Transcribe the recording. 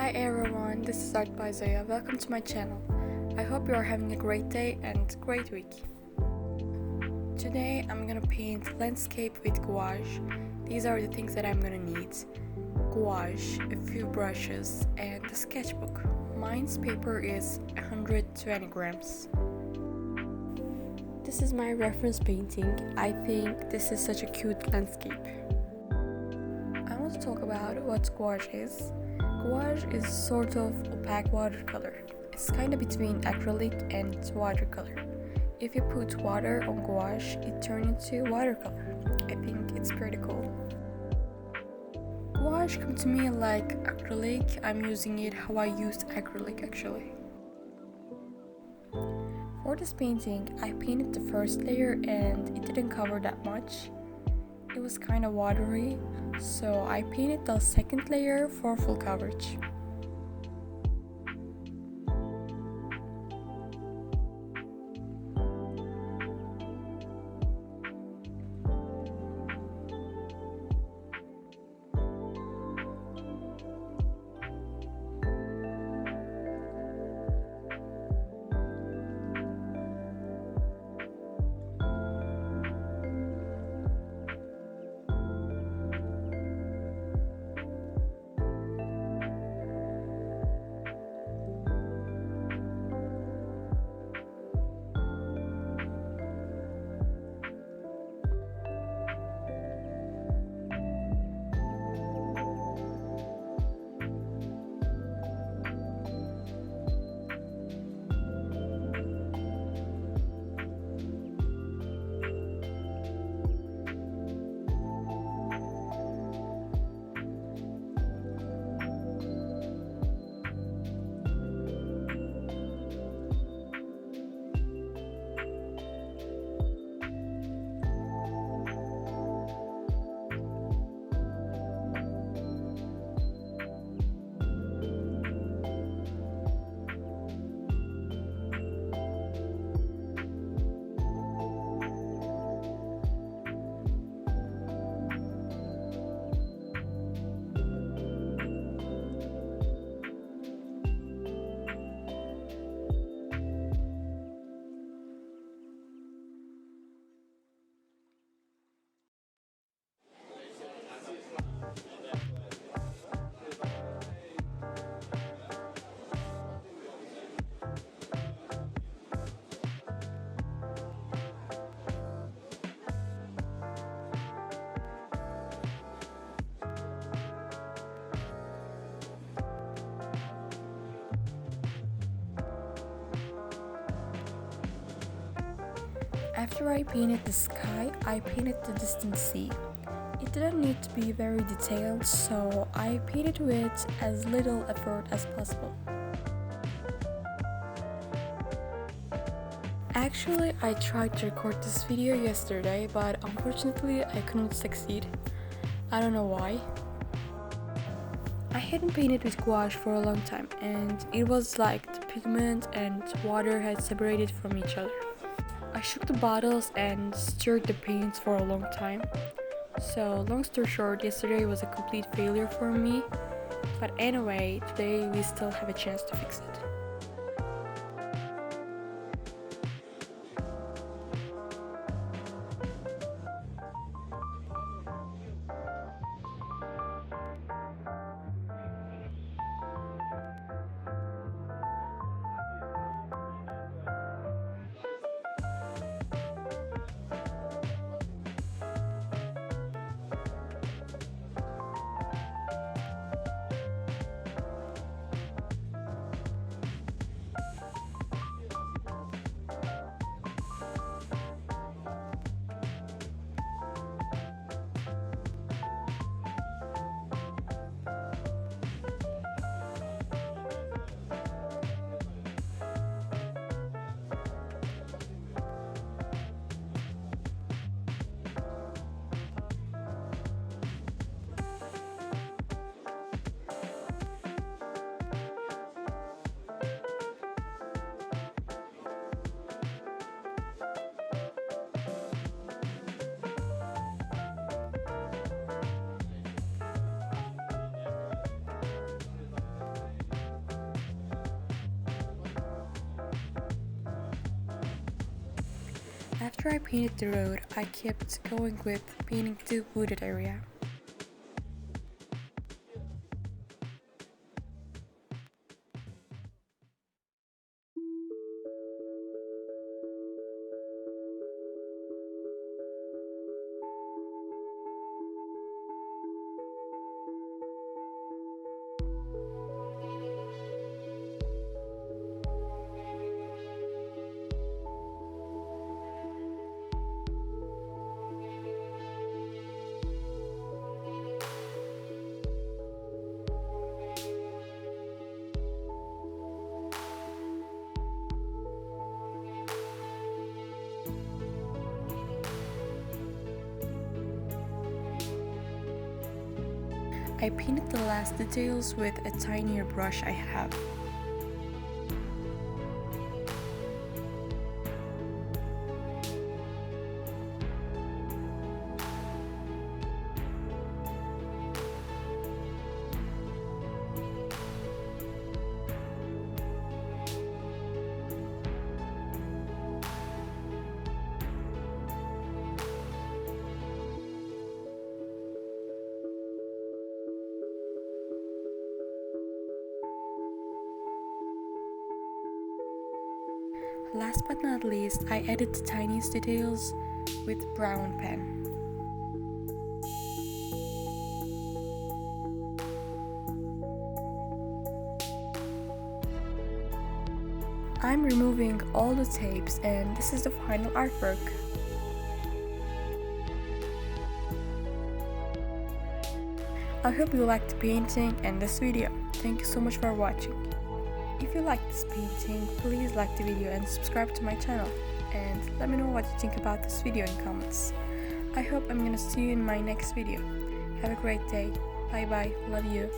Hi everyone, this is Art by Zoya. Welcome to my channel. I hope you are having a great day and great week. Today I'm gonna paint landscape with gouache. These are the things that I'm gonna need: gouache, a few brushes, and a sketchbook. Mine's paper is 120 grams. This is my reference painting. I think this is such a cute landscape. I want to talk about what gouache is. Gouache is sort of opaque watercolor. It's kind of between acrylic and watercolor. If you put water on gouache, it turns into watercolor. I think it's pretty cool. Gouache comes to me like acrylic. I'm using it how I used acrylic actually. For this painting, I painted the first layer and it didn't cover that much. It was kind of watery, so I painted the second layer for full coverage. After I painted the sky, I painted the distant sea. It didn't need to be very detailed, so I painted with as little effort as possible. Actually, I tried to record this video yesterday, but unfortunately I couldn't succeed. I don't know why. I hadn't painted with gouache for a long time, and it was like the pigment and water had separated from each other. I shook the bottles and stirred the paints for a long time. So long story short, yesterday was a complete failure for me. But anyway, today we still have a chance to fix it. After I painted the road, I kept going with painting the wooded area. I painted the last details with a tinier brush I have. Last but not least, I added the tiniest details with brown pen. I'm removing all the tapes and this is the final artwork. I hope you liked the painting and this video. Thank you so much for watching. If you like this painting, please like the video and subscribe to my channel. And let me know what you think about this video in comments. I hope I'm gonna see you in my next video. Have a great day. Bye bye. Love you.